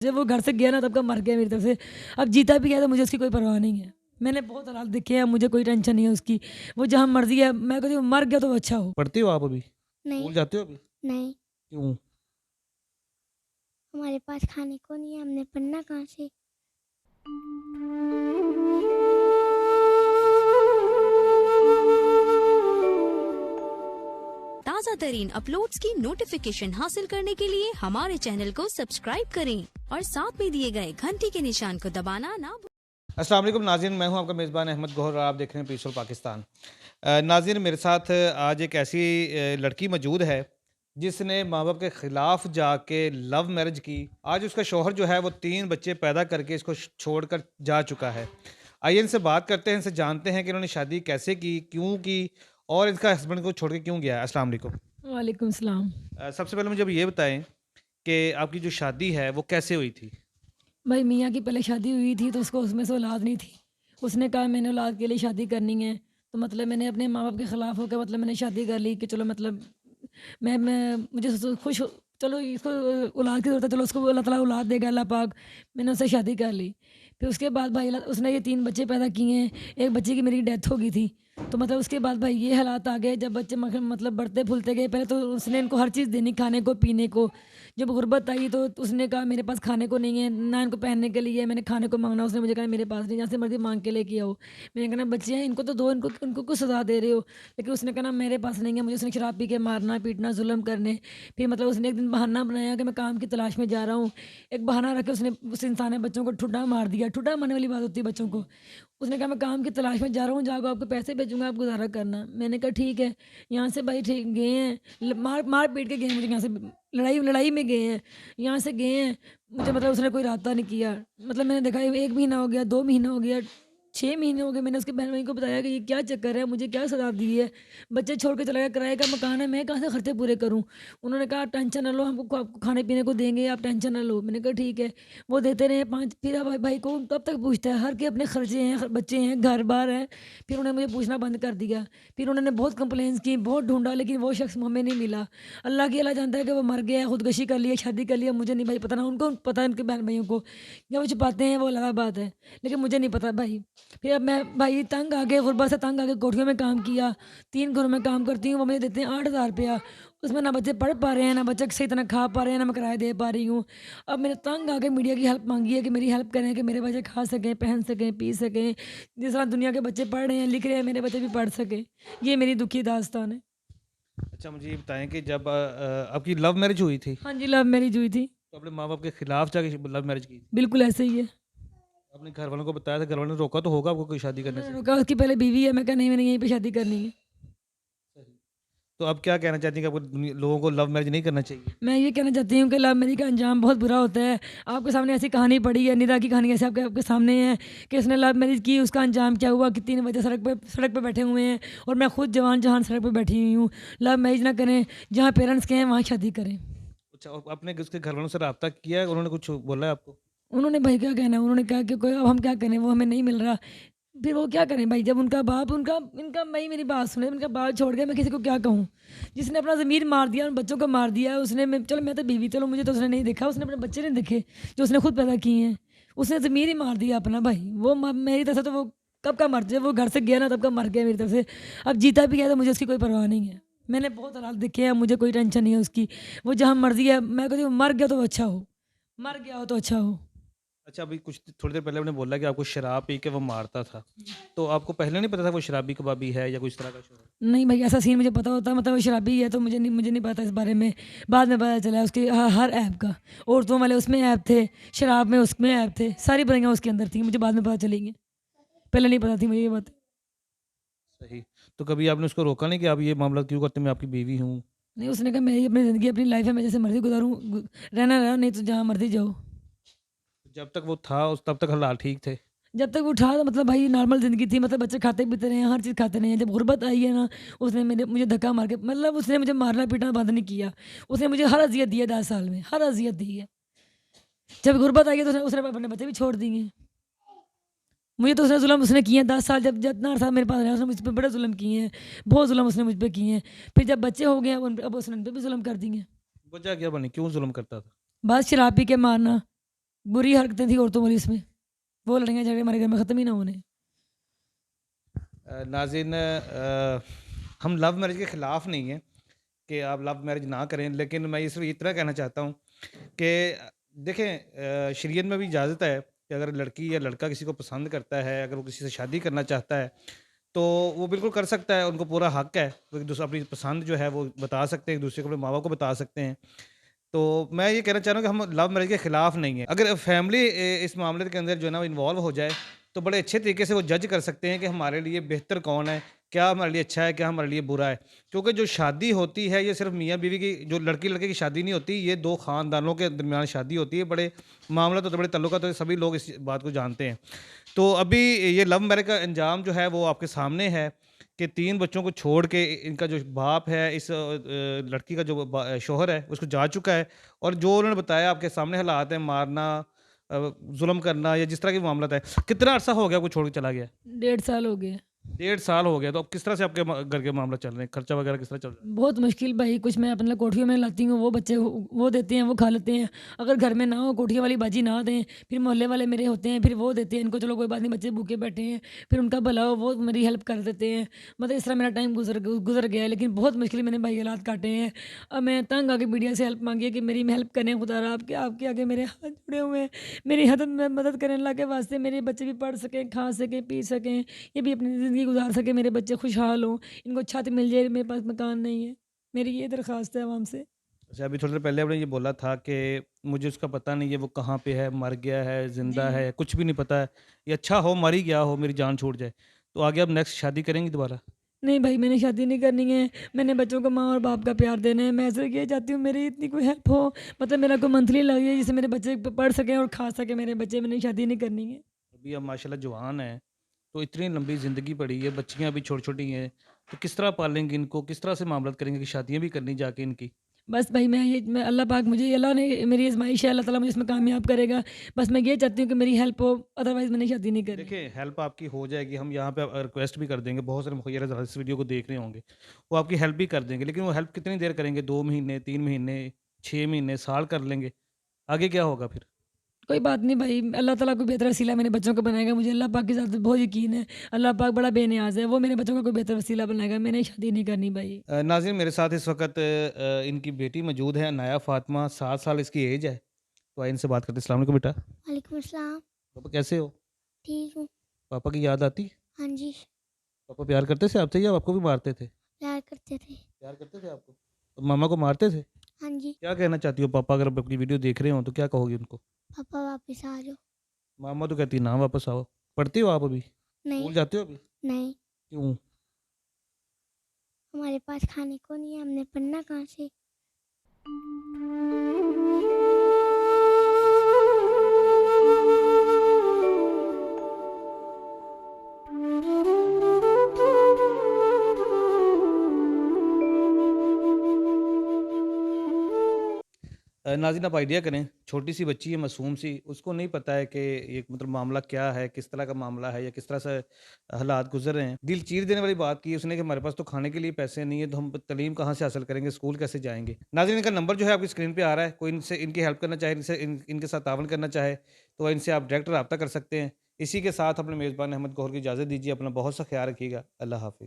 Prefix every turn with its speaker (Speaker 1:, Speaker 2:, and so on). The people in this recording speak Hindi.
Speaker 1: जब वो घर से गया ना तब का मर गया मेरी तरफ से। अब जीता भी गया तो मुझे उसकी कोई परवाह नहीं है। मैंने बहुत हालात देखे हैं, मुझे कोई टेंशन नहीं है उसकी। वो जहाँ मर्जी है, मैं कहती हूँ मर गया तो वो अच्छा हो।
Speaker 2: पढ़ती हो आप अभी?
Speaker 3: नहीं।
Speaker 2: स्कूल जाते हो अभी?
Speaker 3: नहीं,
Speaker 2: क्यों?
Speaker 3: हमारे पास खाने को नहीं है, हमने पढ़ना कहाँ से।
Speaker 4: ताज़ा तरीन अपलोड्स की नोटिफिकेशन हासिल करने के लिए हमारे चैनल को सब्सक्राइब करें और साथ में दिए गए घंटी के निशान को दबाना ना भूलें।
Speaker 2: अस्सलाम वालेकुम नाज़रीन, मैं हूं आपका मेज़बान अहमद गौहर और आप देख रहे हैं पीसफुल पाकिस्तान। नाज़रीन, मेरे साथ आज एक ऐसी लड़की मौजूद है जिसने माँ बाप के ख़िलाफ़ जाके लव मैरिज की। आज उसका शौहर जो है वो 3 बच्चे पैदा करके इसको छोड़कर जा चुका है। आइए इनसे बात करते हैं, इनसे जानते हैं कि इन्होंने शादी कैसे की, क्यों की और इसका हस्बैंड को छोड़ के क्यों गया है। अस्सलाम वालेकुम।
Speaker 1: वालेकुम सलाम।
Speaker 2: सबसे पहले मुझे अब ये बताएं कि आपकी जो शादी है वो कैसे हुई थी?
Speaker 1: भाई मियाँ की पहले शादी हुई थी तो उसको उसमें से औलाद नहीं थी। उसने कहा मैंने औलाद के लिए शादी करनी है, तो मतलब मैंने अपने माँ बाप के ख़िलाफ़ होकर मतलब मैंने शादी कर ली कि चलो मतलब मैं मुझे खुश चलो इसको औलाद की ज़रूरत है, चलो उसको अल्लाह ताला औलाद देगा अल्लाह पाक। मैंने उससे शादी कर ली। फिर उसके बाद भाई उसने ये 3 बच्चे पैदा किए हैं। एक बच्चे की मेरी डेथ हो गई थी। तो मतलब उसके बाद भाई ये हालात आ गए जब बच्चे मतलब बढ़ते फूलते गए। पहले तो उसने इनको हर चीज़ देनी, खाने को पीने को। जब गुर्बत आई तो उसने कहा मेरे पास खाने को नहीं है, ना इनको पहनने के लिए, मैंने खाने को मांगना, उसने मुझे कहा मेरे पास नहीं, जहाँ से मर्जी मांग के लेके आओ। मैंने कहा बच्चे हैं इनको तो दो, इनको इनको कुछ सजा दे रहे हो। लेकिन उसने कहा मेरे पास नहीं है। मुझे उसने शराब पी के मारना पीटना जुल्म करने। फिर मतलब उसने एक दिन बहाना बनाया कि मैं काम की तलाश में जा रहा हूँ। एक बहाना रख के उसने उस इंसान ने बच्चों को ठुड्डा मार दिया। ठुड्डा मारने वाली बात होती है बच्चों को। उसने कहा मैं काम की तलाश में जा रहा हूँ, जाओ आपको पैसे भेजूंगा, आप गुजारा करना। मैंने कहा ठीक है। यहाँ से भाई ठीक गए हैं, मार मार पीट के गए हैं मुझे यहाँ से, लड़ाई लड़ाई में गए हैं, यहाँ से गए हैं। मुझे मतलब उसने कोई रास्ता नहीं किया। मतलब मैंने देखा 1 महीना हो गया, 2 महीने हो गया, 6 महीने हो गए। मैंने उसके बहन भाई को बताया कि ये क्या चक्कर है, मुझे क्या सजा दी है। बच्चे छोड़ के चला गया, किराए का मकान है, मैं कहाँ से खर्चे पूरे करूँ। उन्होंने कहा आप टेंशन ना लो, हमको आपको खाने पीने को देंगे, आप टेंशन ना लो। मैंने कहा ठीक है। वो देते रहे 5। फिर अब भाई को कब तक पूछता है, हर के अपने खर्चे हैं, बच्चे हैं, घर बार है। फिर उन्होंने मुझे पूछना बंद कर दिया। फिर उन्होंने बहुत कंप्लेंट्स की, बहुत ढूंढा, लेकिन वो शख्स हमें नहीं मिला। अल्लाह की अल्लाह जानता है कि वो मर गया, खुदकशी कर लिया, शादी कर लिया। मुझे नहीं भाई पता, ना उनको पता है, उनके बहन भाइयों को। या वो छुपाते हैं वो अलग बात है, लेकिन मुझे नहीं पता भाई। फिर अब मैं भाई तंग आ गए, गुरबा से तंग आ के कोठियों में काम किया। 3 घरों में काम करती हूँ, वो मुझे देते हैं 8,000 रुपया। उसमें ना बच्चे पढ़ पा रहे हैं, ना बच्चे सही तरह खा पा रहे हैं, ना मैं किराया दे पा रही हूँ। अब मैंने तंग आके मीडिया की हेल्प मांगी है कि मेरी हेल्प करें कि मेरे बच्चे खा सकें, पहन सकें, पी सकें। जिस तरह दुनिया के बच्चे पढ़ रहे हैं, लिख रहे हैं, मेरे बच्चे भी पढ़ सकें। ये मेरी दुखी दास्तान है।
Speaker 2: अच्छा, मुझे ये बताएं कि जब आपकी लव मैरिज हुई थी
Speaker 1: हाँ जी, लव मैरिज हुई थी।
Speaker 2: तो अपने माँ बाप के खिलाफ जाके लव मैरिज की थी?
Speaker 1: बिल्कुल ऐसे ही है।
Speaker 2: अपने घर वालों को बताया था, घर वालों ने रोका तो होगा आपको कोई शादी करने
Speaker 1: उन्होंने
Speaker 2: से?
Speaker 1: रोका, उसकी पहले बीवी है। मैं कहा नहीं, मैंने यहीं पे शादी करनी है।
Speaker 2: सही। तो अब क्या कहना चाहती हैं कि आपको लोगों को लव मैरिज नहीं करना चाहिए?
Speaker 1: मैं ये कहना चाहती हूँ कि लव मैरिज का अंजाम बहुत बुरा होता है। आपके सामने ऐसी कहानी पड़ी है, निदा की कहानी ऐसे आपके आपके सामने है कि उसने लव मैरिज की, उसका अंजाम क्या हुआ कि 3 बजे सड़क पे बैठे हुए हैं। और मैं खुद जवान जहान सड़क पे बैठी हुई हूँ। लव मैरिज ना करें, जहाँ पेरेंट्स के हैं वहाँ शादी करें।
Speaker 2: अच्छा, और आपने उसके घर वालों से रब्ता किया है? उन्होंने कुछ बोला है आपको?
Speaker 1: उन्होंने भाई क्या कहना है, उन्होंने कहा कि कोई अब हम क्या करें, वो हमें नहीं मिल रहा। फिर वो क्या करें भाई, जब उनका बाप उनका इनका भाई मेरी बात सुने, उनका बाप छोड़ गया, मैं किसी को क्या कहूँ। जिसने अपना ज़मीर मार दिया, उन बच्चों को मार दिया उसने। चलो मैं तो बीवी, चलो मुझे तो उसने नहीं देखा, उसने अपने बच्चे नहीं देखे जो उसने खुद पैदा किए हैं। उसने ज़मीर ही मार दिया अपना भाई। वो मेरी तरफ से तो वो कब का मर जाए, वो घर से गया ना तब का मर गया मेरी तरफ से। अब जीता भी गया तो मुझे उसकी कोई परवाह नहीं है। मैंने बहुत हालात देखे हैं, मुझे कोई टेंशन नहीं है उसकी। वो जहाँ मर्जी है, मैं कहती हूँ मर गया तो अच्छा हो, मर गया हो तो अच्छा हो।
Speaker 2: अच्छा, अभी कुछ थोड़ी देर पहले आपने बोला कि आपको शराब पी के वो मारता था, तो आपको पहले नहीं पता था वो शराबी कबाबी है या कोई इस तरह का शोर?
Speaker 1: नहीं भाई, ऐसा सीन मुझे पता होता, मतलब वो शराबी है तो मुझे नहीं पता इस बारे में। बाद में पता चला उसके हर ऐप का। औरतों वाले उसमें ऐप थे, शराब में उसमें ऐप थे, सारी बुराइयां उसके अंदर थी, मुझे बाद में पता चलेंगी। पहले नहीं पता थी मुझे ये बात।
Speaker 2: सही। तो कभी आपने उसको रोका नहीं कि आप ये मामला क्यों करते, मैं आपकी बीवी हूँ?
Speaker 1: नहीं, उसने कहा मेरी अपनी ज़िंदगी अपनी लाइफ है, मैं जैसे मर्जी गुजारूँ, रहना रहो, नहीं तो जहाँ मर्जी जाओ।
Speaker 2: जब तक वो था उस तब तक हालात ठीक थे?
Speaker 1: जब तक वो उठा तो मतलब भाई नॉर्मल ज़िंदगी थी, मतलब बच्चे खाते पीते रहे हैं, हर चीज़ खाते रहे हैं। जब गुर्बत आई है ना, उसने मुझे धक्का मार के, मतलब उसने मुझे मारना पीटना बंद नहीं किया। उसने मुझे हर अजियत दी है, 10 साल में हर अजियत दी है। जब गुर्बत आई है तो उसने अपने बच्चे भी छोड़ दिए। मुझे तो उसने जुल्म उसने किए हैं 10 साल, जब जितना अरसा मेरे पास रहा उसने मुझ पे बड़े जुल्म किए हैं। बहुत जुल्म उसने मुझ पे किए हैं। फिर जब बच्चे हो गए अब उसने उन पे भी जुल्म कर दिए।
Speaker 2: वजह क्या बनी, क्यों जुल्म करता था?
Speaker 1: बस शराब पी के मारना, बुरी हरकतें थी औरतों वाली इसमें। वो लड़ाइयाँ झगड़े हमारे घर में ख़त्म ही ना होने।
Speaker 2: नाज़रीन, हम लव मैरिज के ख़िलाफ़ नहीं हैं कि आप लव मैरिज ना करें, लेकिन मैं ये सिर्फ इतना कहना चाहता हूँ कि देखें, शरीयत में भी इजाज़त है कि अगर लड़की या लड़का किसी को पसंद करता है, अगर वो किसी से शादी करना चाहता है तो वो बिल्कुल कर सकता है, उनको पूरा हक है। वो एक दूसरे अपनी पसंद जो है वो बता सकते हैं, एक दूसरे को, अपने माँ बाप को बता सकते हैं। तो मैं ये कहना चाह रहा हूँ कि हम लव मैरिज के ख़िलाफ़ नहीं हैं। अगर फैमिली इस मामले के अंदर जो है ना इन्वॉल्व हो जाए तो बड़े अच्छे तरीके से वो जज कर सकते हैं कि हमारे लिए बेहतर कौन है, क्या हमारे लिए अच्छा है, क्या हमारे लिए बुरा है। क्योंकि जो शादी होती है ये सिर्फ़ मियाँ बीवी की, जो लड़की लड़के की शादी नहीं होती, ये 2 ख़ानदानों के दरमियान शादी होती है। बड़े मामला तो बड़े ताल्लुकात तो सभी लोग इस बात को जानते हैं। तो अभी ये लव मैरिज का अंजाम जो है वो आपके सामने है कि 3 बच्चों को छोड़ के इनका जो बाप है, इस लड़की का जो शौहर है उसको जा चुका है, और जो उन्होंने बताया आपके सामने हालात हैं, मारना, जुल्म करना या जिस तरह के मामला है। कितना अरसा हो गया कोई छोड़ के चला गया?
Speaker 1: 1.5 साल हो गए।
Speaker 2: 1.5 साल हो गया। तो अब किस तरह से आपके घर के मामला चल रहे हैं, खर्चा वगैरह किस तरह चल रहा है?
Speaker 1: बहुत मुश्किल भाई, कुछ मैं अपने कोठियों में लाती हूँ, वो बच्चे वो देते हैं, वो खा लेते हैं। अगर घर में ना हो, कोठिया वाली बाजी ना दें, फिर मोहल्ले वाले मेरे होते हैं, फिर वो देते हैं इनको, चलो कोई बात नहीं, बच्चे भूखे बैठे हैं, फिर उनका भला हो, वो मेरी हेल्प कर देते हैं। मतलब इस तरह मेरा टाइम गुजर गया है, लेकिन बहुत मुश्किल मैंने भाई हालात काटे हैं। अब मैं तंग आके मीडिया से हेल्प मांगी है कि मेरी हेल्प करें, खुदा रहा आपके आगे मेरे हाथ जुड़े हुए हैं, मेरी मदद करें अल्लाह के वास्ते। मेरे बच्चे भी पढ़ सकें, खा सकें, पी सकें, ये भी अपनी ज़िंदगी गुजार सकें, मेरे बच्चे खुशहाल हों, इनको छत मिल जाए, मेरे पास मकान नहीं है। मेरी ये दरख्वास्त है आवाम से।
Speaker 2: अच्छा, अभी थोड़ी देर पहले आपने ये बोला था कि मुझे उसका पता नहीं है वो कहाँ पे है, मर गया है,
Speaker 1: जी।
Speaker 2: ज़िंदा है, कुछ भी नहीं पता है। ये अच्छा हो मर ही गया हो, मेरी जान छूट जाए। तो आगे आप नेक्स्ट शादी करेंगी दोबारा?
Speaker 1: नहीं भाई, मैंने शादी नहीं करनी है, मैंने बच्चों को माँ और बाप का प्यार देना है। मैं सिर्फ़ ये चाहती हूँ मेरी इतनी कोई हेल्प हो, मतलब मेरा कोई मंथली लगे जिससे मेरे बच्चे पढ़ सकें और खा सकें मेरे बच्चे। मैंने शादी नहीं करनी है।
Speaker 2: अभी आप माशाल्लाह जवान हैं, तो इतनी लंबी ज़िंदगी पड़ी है, बच्चियाँ भी छोटी-छोटी हैं, तो किस तरह पालेंगे इनको? किस तरह से मामलात करेंगे कि शादियाँ भी करनी जाके इनकी?
Speaker 1: बस भाई मैं अल्लाह पाक, मुझे अल्लाह ने मेरी आज़माइश है, अल्लाह ताला मुझे इसमें कामयाब करेगा। बस मैं ये चाहती हूँ कि मेरी हेल्प हो, अदरवाइज़ मैंने शादी नहीं करनी।
Speaker 2: देखिए, हेल्प आपकी हो जाएगी, हम यहाँ पे रिक्वेस्ट भी कर देंगे, बहुत सारे मुखिया हज़रात इस वीडियो को देख रहे होंगे, वो आपकी हेल्प भी कर देंगे, लेकिन वो हेल्प कितनी देर करेंगे? 2 महीने, 3 महीने, 6 महीने, साल कर लेंगे, आगे क्या होगा फिर?
Speaker 1: कोई बात नहीं भाई, अल्लाह ताला कोई बेहतर वसीला मेरे बच्चों को बनाएगा। मुझे अल्लाह पाक के साथ बहुत यकीन है। अल्लाह पाक बड़ा बेनियाज़ है, वो मेरे बच्चों का कोई बेहतर वसीला बनाएगा। मैंने शादी नहीं करनी भाई।
Speaker 2: नाज़रीन, मेरे साथ इस वक़्त इनकी बेटी मौजूद है, अनाया फ़ातिमा, 7 साल इसकी एज है। तो आइए इनसे बात करते हैं। अस्सलाम वालेकुम बेटा।
Speaker 3: वालेकुम अस्सलाम।
Speaker 2: पापा कैसे हो?
Speaker 3: ठीक हूँ।
Speaker 2: पापा की याद आती?
Speaker 3: हाँ जी,
Speaker 2: पापा प्यार करते थे आपसे या आपको भी मारते थे?
Speaker 3: प्यार करते थे।
Speaker 2: प्यार करते थे आपको? तो मामा को मारते थे?
Speaker 3: हाँ जी,
Speaker 2: क्या कहना चाहती हो पापा, अगर आप अपनी वीडियो देख रहे हो तो क्या कहोगी उनको?
Speaker 3: पापा वापस आ जाओ।
Speaker 2: मामा तो कहती है ना वापस आओ। पढ़ती हो आप अभी?
Speaker 3: नहीं,
Speaker 2: स्कूल जाते हो अभी?
Speaker 3: नहीं,
Speaker 2: क्यों?
Speaker 3: हमारे पास खाने को नहीं है, हमने पढ़ना कहाँ से?
Speaker 2: नाज़रीन, आप आइडिया करें, छोटी सी बच्ची है, मासूम सी, उसको नहीं पता है कि ये मतलब मामला क्या है, किस तरह का मामला है या किस तरह से हालात गुजर रहे हैं। दिल चीर देने वाली बात की उसने कि हमारे पास तो खाने के लिए पैसे नहीं है, तो हम तालीम कहाँ से हासिल करेंगे, स्कूल कैसे जाएंगे? नाज़रीन, इनका नंबर जो है आपकी स्क्रीन पे आ रहा है, कोई इनसे इनकी हेल्प करना चाहे, इनके साथ तावन करना चाहे तो इनसे आप डायरेक्ट रब्ता कर सकते हैं। इसी के साथ अपने मेज़बान अहमद गौहर की इजाज़त दीजिए। अपना बहुत सा ख्याल रखिएगा। अल्लाह हाफिज़।